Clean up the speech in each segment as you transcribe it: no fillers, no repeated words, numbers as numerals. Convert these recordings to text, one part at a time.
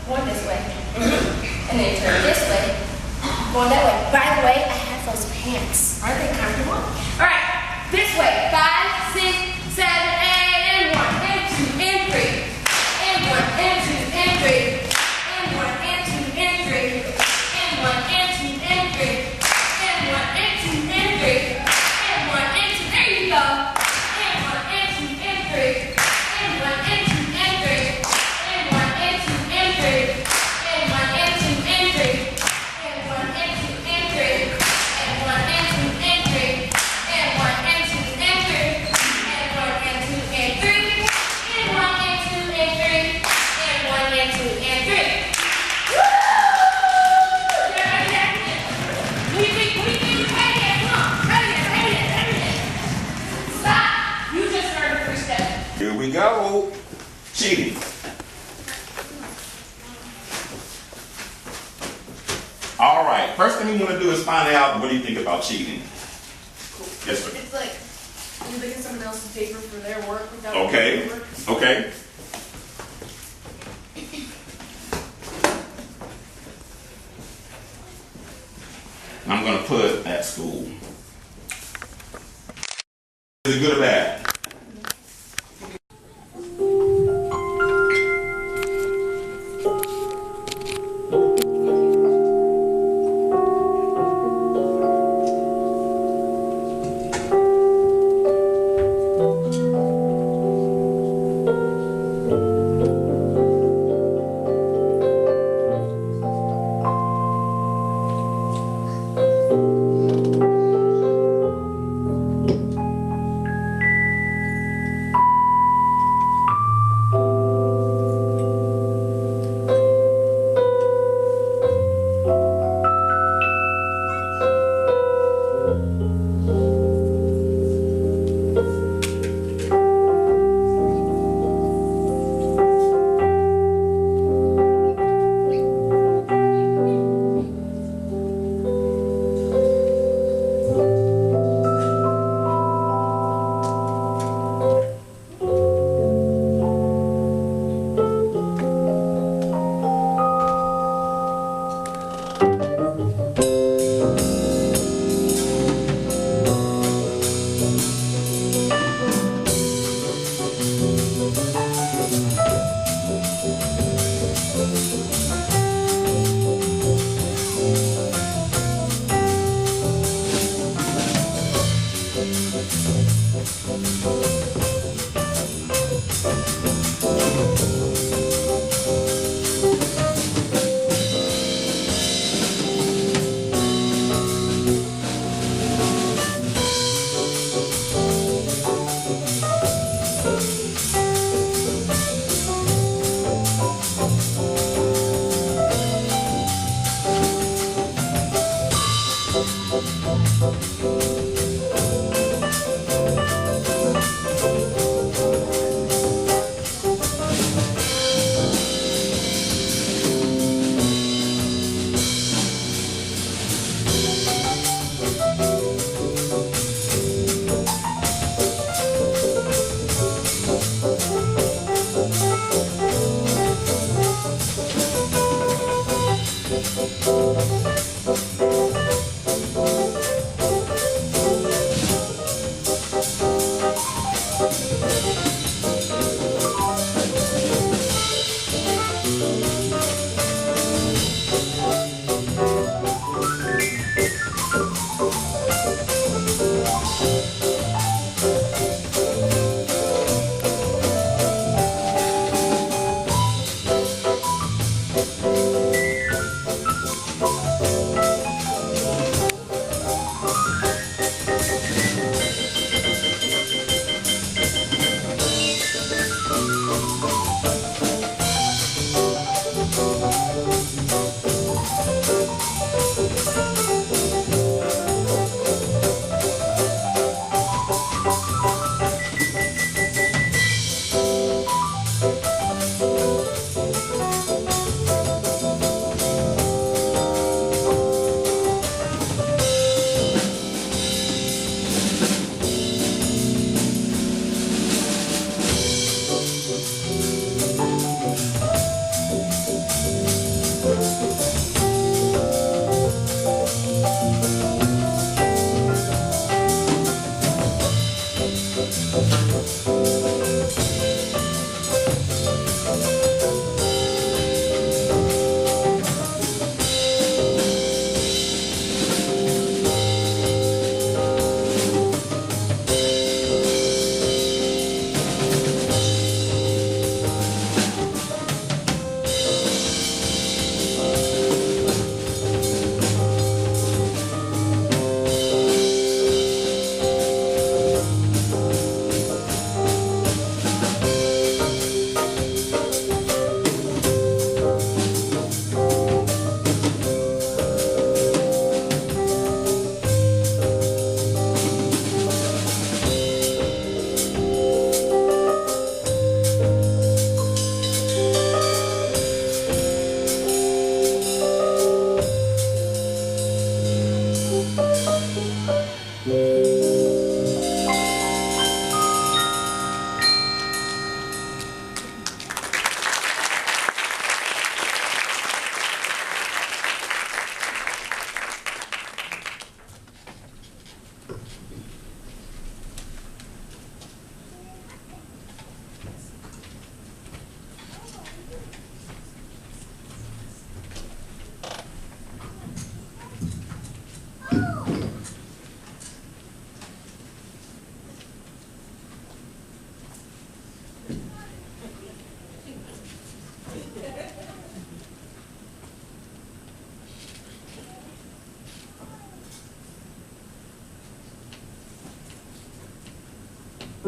going this way, and then turn this way, going that way. By the way, I have those pants. Aren't they comfortable? All right, this way. 5, 6, 7, 8, and 1, and 2, and 3, and 1, and 2, and 3, and 1, and 2, and 3, and 1, and 2, and 3, and 1, and 2, and 3, and 1, and 2. There you go. And 1, and 2, and 3, and 1, and 2, and 3, and 1, and 2, and 3, and 1, and 2, and 3, and 1, and 2, and 3, and 1, and 2, and 3, and 1, and 2, and 3, and 1, and 2, and 3, and 1, and 2, and 3, and 1, and 2, and 3. Woo! Everybody happy? We ready yet? Come on. Ready yet? Stop. You just started the first step. Here we go. Cheating. All right. First thing we want to do is find out what do you think about cheating. Yes, sir. It's like you look at someone else's paper for their work without Okay. doing your work. Okay. I'm going to put at school. Is it good or bad?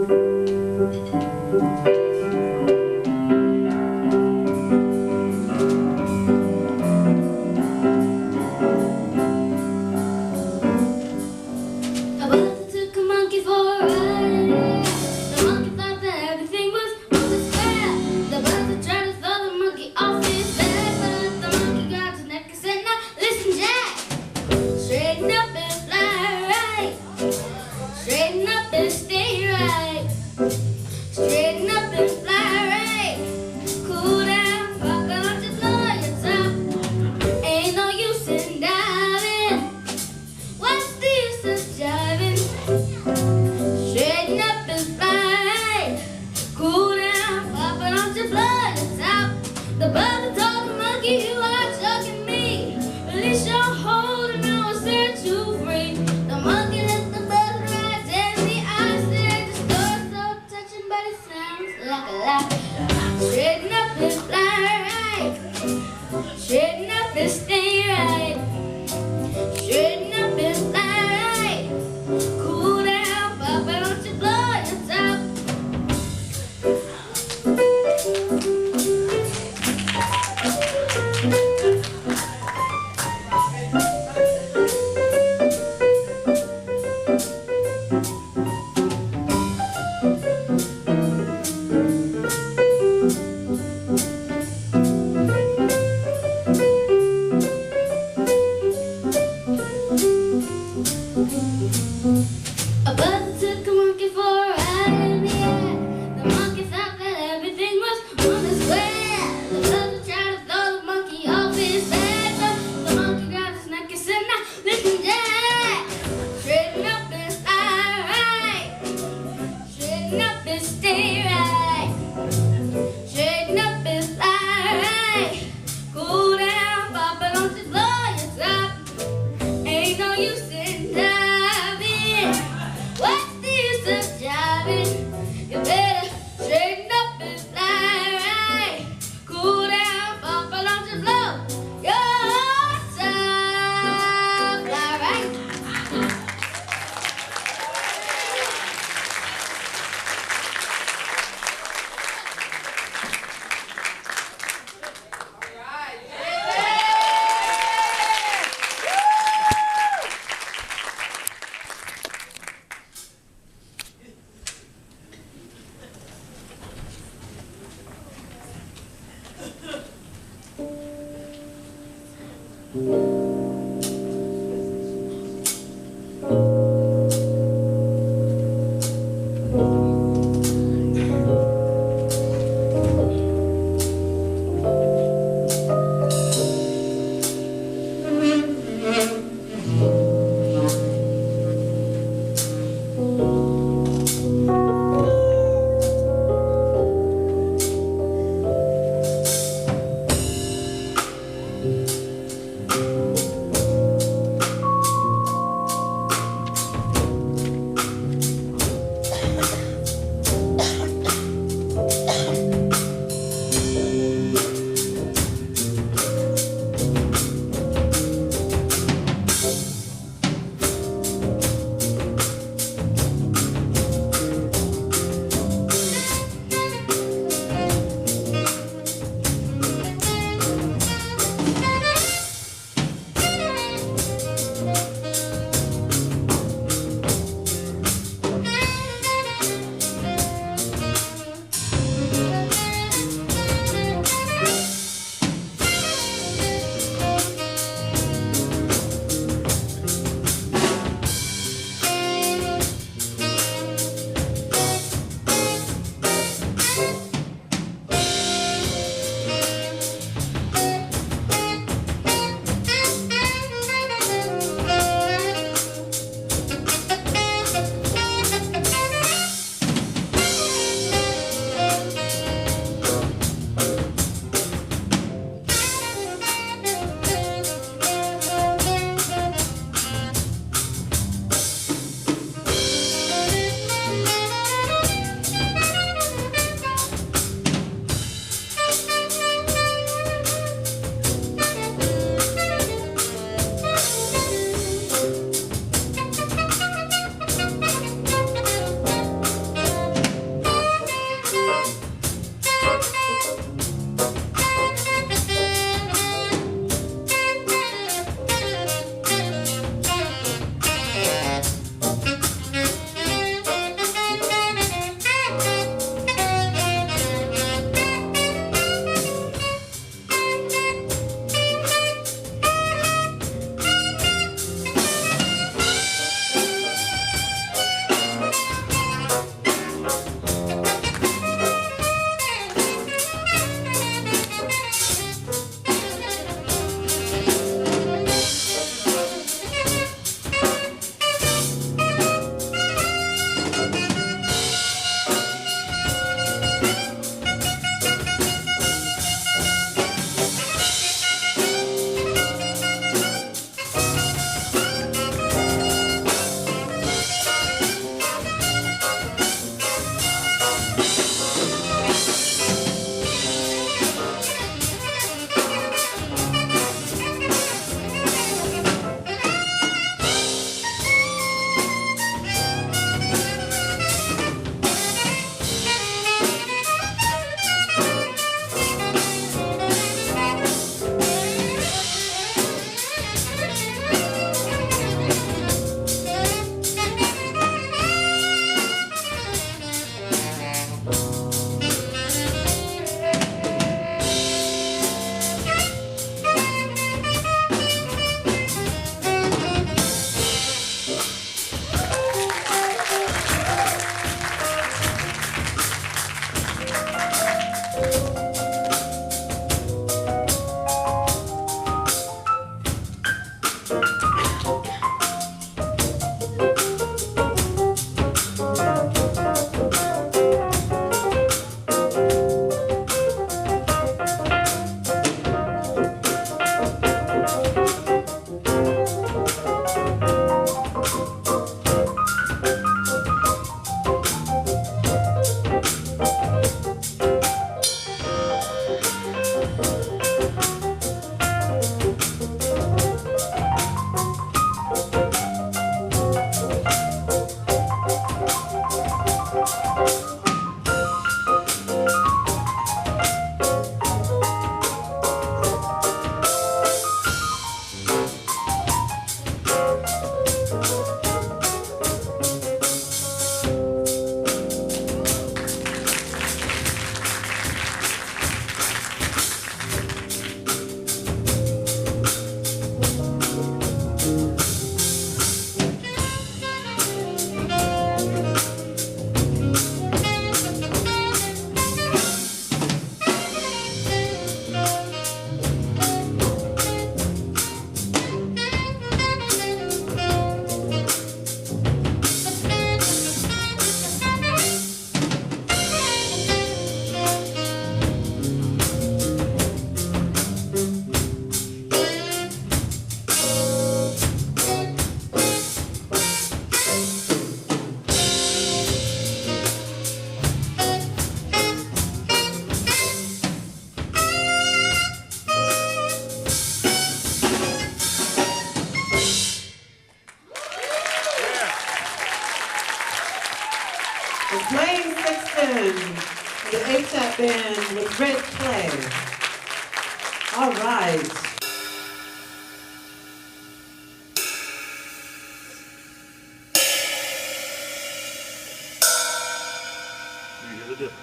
A buzzer took a monkey for a ride. The monkey thought that everything was on the square. The buzzer tried to throw the monkey off his back, but the monkey grabbed his neck and said, "Now listen, Jack. Straighten up and fly right. Straighten up and stay right. Straighten up and fly right. Cool down, pop out your blow your top. Ain't no use in diving. What's the use of jiving? Straighten up and fly. Cool down, pop it on your blow your top. The buzzer told the monkey, "You are choking me. Release your hold and I will set you free." The monkey let the buzzer ride and the eyes said the story so touching, but it sounds like a lie. Straighten up and fly right. Straighten up and stay right. Straighten up and fly right. Cool down, pop it on your blow your top. A buzzer took a monkey for a ride in the air. The monkey thought that everything was on the square. The buzzer tried to throw the monkey off his back, but the monkey grabbed his neck and said, "Now listen, Jack. Straighten up and fly right. Straighten up and stay right. Straighten up and fly right. Cool down, pop it on your blow your top. Ain't no use in diving. What's the use of jiving? You better straighten up and fly right. Cool down, pop it on your blow your top. Fly right. band with red clay. All right. You hear the difference?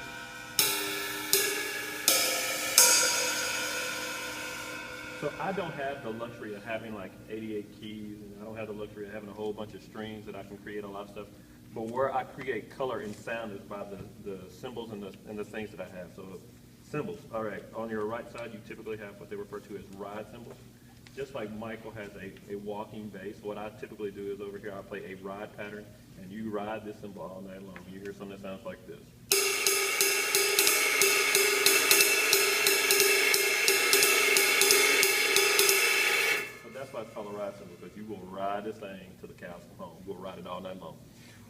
So I don't have the luxury of having like 88 keys, and I don't have the luxury of having a whole bunch of strings that I can create a lot of stuff. But where I create color and sound is by the symbols and the things that I have. So symbols. All right. On your right side, you typically have what they refer to as ride symbols. Just like Michael has a walking bass, what I typically do is over here I play a ride pattern, and you ride this cymbal all night long. You hear something that sounds like this. That's why it's called a ride cymbal, because you will ride this thing till the cows come home. You will ride it all night long.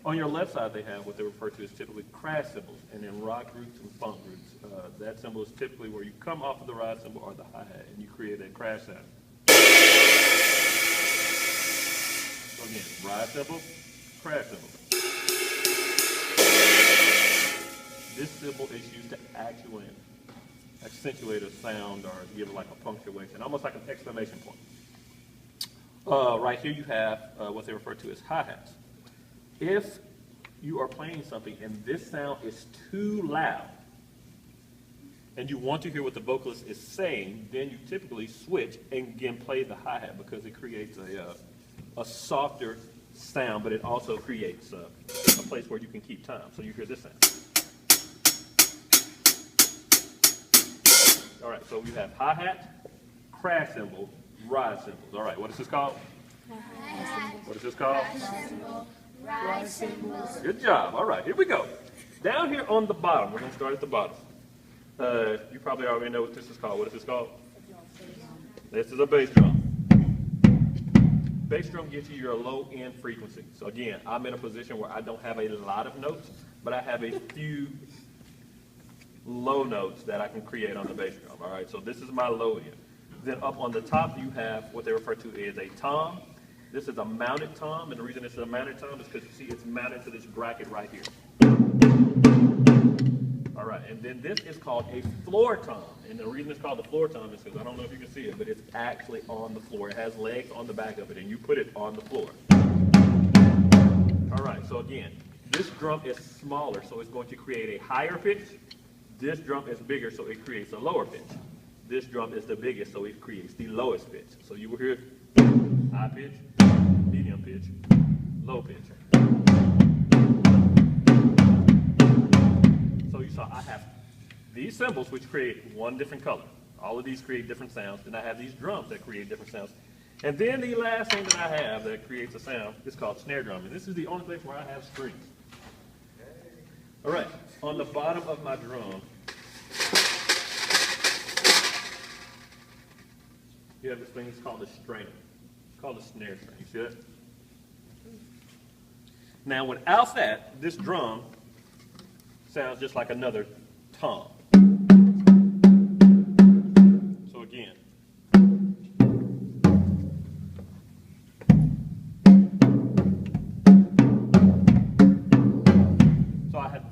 On your left side, they have what they refer to as typically crash cymbals, and in rock groups and funk groups, that cymbal is typically where you come off of the ride cymbal or the hi-hat, and you create a crash sound. So again, ride cymbal, crash cymbal. This cymbal is used to accentuate a sound or give it like a punctuation, almost like an exclamation point. Right here you have what they refer to as hi-hats. If you are playing something and this sound is too loud and you want to hear what the vocalist is saying, then you typically switch and again play the hi-hat because it creates a softer sound, but it also creates a place where you can keep time. So you hear this sound. All right, so we have hi-hat, crash cymbal, ride cymbals. All right, what is this called? What is this called? Ride cymbals. Good job. All right, here we go. Down here on the bottom, we're going to start at the bottom. You probably already know what this is called. What is this called? This is a bass drum. Bass drum gives you your low end frequency. So again, I'm in a position where I don't have a lot of notes, but I have a few low notes that I can create on the bass drum. All right, so this is my low end. Then up on the top, you have what they refer to as a tom. This is a mounted tom, and the reason this is a mounted tom is because you see it's mounted to this bracket right here. All right, and then this is called a floor tom, and the reason it's called the floor tom is because I don't know if you can see it, but it's actually on the floor. It has legs on the back of it, and you put it on the floor. All right, so again, this drum is smaller, so it's going to create a higher pitch. This drum is bigger, so it creates a lower pitch. This drum is the biggest, so it creates the lowest pitch. So you will hear high pitch, medium pitch, low pitch. So you saw I have these cymbals which create one different color. All of these create different sounds. Then I have these drums that create different sounds. And then the last thing that I have that creates a sound is called snare drum. And this is the only place where I have strings. All right, on the bottom of my drum, you have this thing that's called a strainer. It's called a snare string. You see that? Now, without that, this drum sounds just like another tom. So again. So I have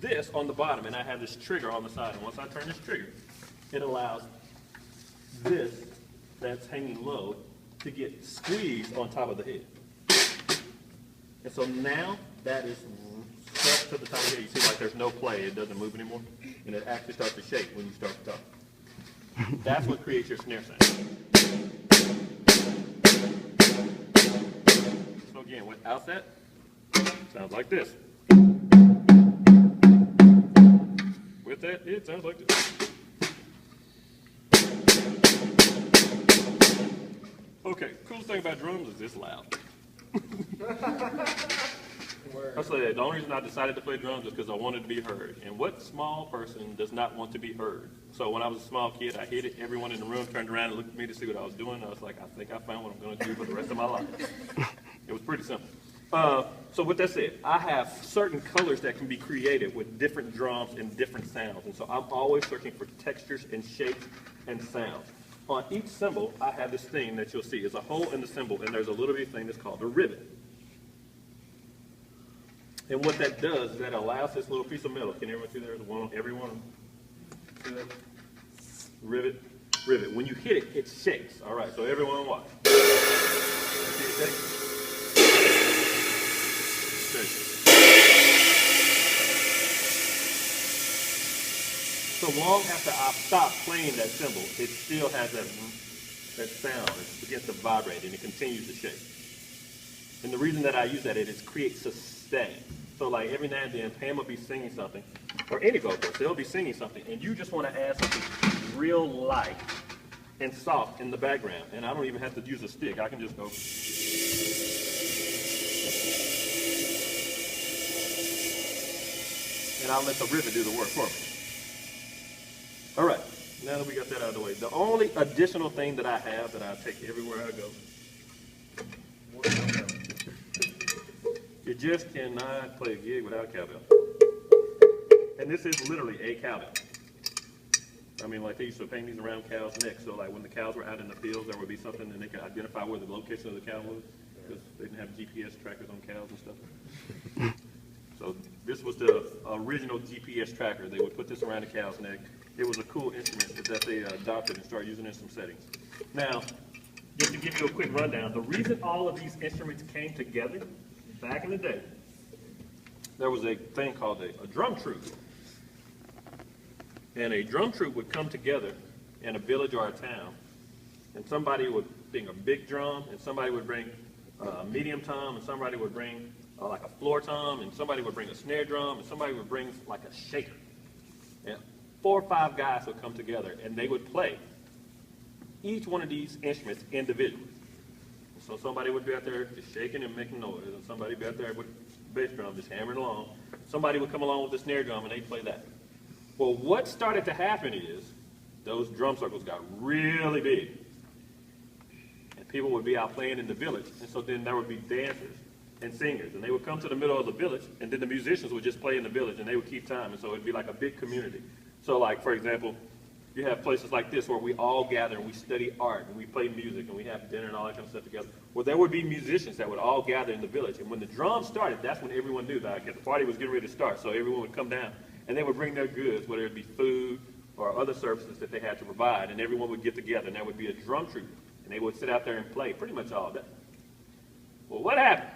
this on the bottom, and I have this trigger on the side. And once I turn this trigger, it allows this that's hanging low to get squeezed on top of the head. And so now that is stuck to the top of the head. You see like there's no play, it doesn't move anymore. And it actually starts to shake when you start to talk. That's what creates your snare sound. So again, without that, it sounds like this. With that, it sounds like this. Okay, coolest thing about drums is it's loud. I said the only reason I decided to play drums is because I wanted to be heard. And what small person does not want to be heard? So when I was a small kid, I hit it. Everyone in the room turned around and looked at me to see what I was doing. I was like, I think I found what I'm going to do for the rest of my life. It was pretty simple. So with that said, I have certain colors that can be created with different drums and different sounds. And so I'm always searching for textures and shapes and sounds. On each cymbal, I have this thing that you'll see. It's a hole in the cymbal, and there's a little bitty thing that's called a rivet. And what that does is that allows this little piece of metal, can everyone see there's one on every one of them? Good. Rivet, rivet. When you hit it, it shakes. All right, so everyone watch. See it shake? Shake. So long after I stop playing that cymbal, it still has that sound. It begins to vibrate and it continues to shake. And the reason that I use that is it creates sustain. So like every now and then, Pam will be singing something, or any vocalist, they'll be singing something, and you just want to add something real light and soft in the background. And I don't even have to use a stick. I can just go. And I'll let the rivet do the work for me. All right, now that we got that out of the way, the only additional thing that I have that I take everywhere I go, you just cannot play a gig without a cowbell. And this is literally a cowbell. I mean, like they used to paint these around cows' necks, so like when the cows were out in the fields, there would be something and they could identify where the location of the cow was, because they didn't have GPS trackers on cows and stuff. So this was the original GPS tracker. They would put this around the cow's neck. It was a cool instrument that they adopted and started using in some settings. Now, just to give you a quick rundown, the reason all of these instruments came together back in the day, there was a thing called a drum troupe. And a drum troupe would come together in a village or a town, and somebody would bring a big drum, and somebody would bring a medium tom, and somebody would bring like a floor tom, and somebody would bring a snare drum, and somebody would bring like a shaker. And 4 or 5 guys would come together, and they would play each one of these instruments individually. So somebody would be out there just shaking and making noise, and somebody would be out there with a bass drum just hammering along. Somebody would come along with the snare drum, and they'd play that. Well, what started to happen is those drum circles got really big. And people would be out playing in the village, and so then there would be dancers and singers, and they would come to the middle of the village, and then the musicians would just play in the village, and they would keep time, and so it'd be like a big community. So like, for example, you have places like this where we all gather and we study art and we play music and we have dinner and all that kind of stuff together. Well, there would be musicians that would all gather in the village, and when the drums started, that's when everyone knew that the party was getting ready to start, so everyone would come down, and they would bring their goods, whether it be food or other services that they had to provide, and everyone would get together, and there would be a drum troupe, and they would sit out there and play pretty much all day. Well, what happened?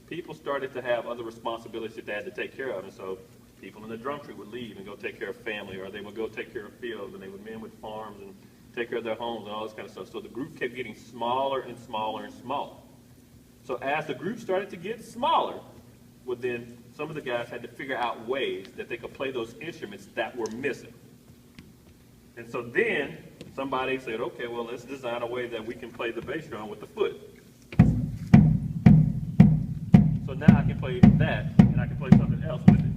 People started to have other responsibilities that they had to take care of, and so people in the drum troupe would leave and go take care of family, or they would go take care of fields, and they would men with farms and take care of their homes and all this kind of stuff. So the group kept getting smaller and smaller and smaller. So as the group started to get smaller, well then some of the guys had to figure out ways that they could play those instruments that were missing. And so then somebody said, okay, well, let's design a way that we can play the bass drum with the foot. So now I can play that, and I can play something else with it.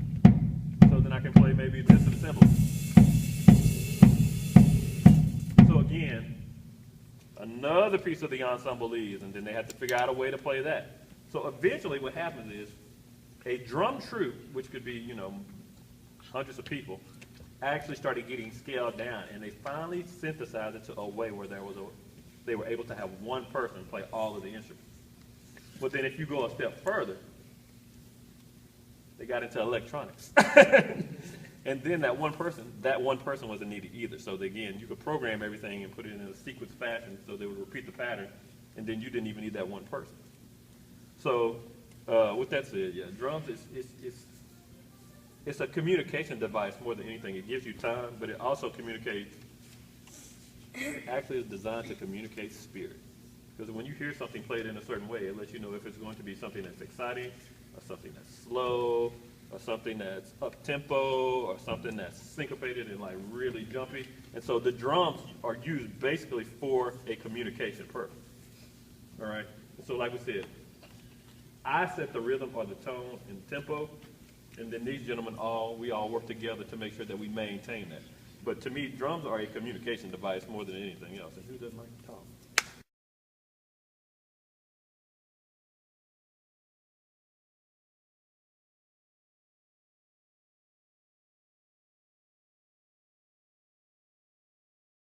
So then I can play maybe this and cymbals. So again, another piece of the ensemble is, and then they had to figure out a way to play that. So eventually what happens is a drum troupe, which could be, you know, hundreds of people, actually started getting scaled down, and they finally synthesized it to a way where they were able to have one person play all of the instruments. But then if you go a step further, they got into electronics. And then that one person wasn't needed either. So again, you could program everything and put it in a sequence fashion so they would repeat the pattern, and then you didn't even need that one person. So with that said, yeah, drums it's a communication device more than anything. It gives you time, but it also communicates, it actually is designed to communicate spirit. Because when you hear something played in a certain way, it lets you know if it's going to be something that's exciting, or something that's slow, or something that's up-tempo, or something that's syncopated and like really jumpy. And so the drums are used basically for a communication purpose. All right? And so like we said, I set the rhythm or the tone and tempo, and then these gentlemen we all work together to make sure that we maintain that. But to me, drums are a communication device more than anything else. And who doesn't like to talk?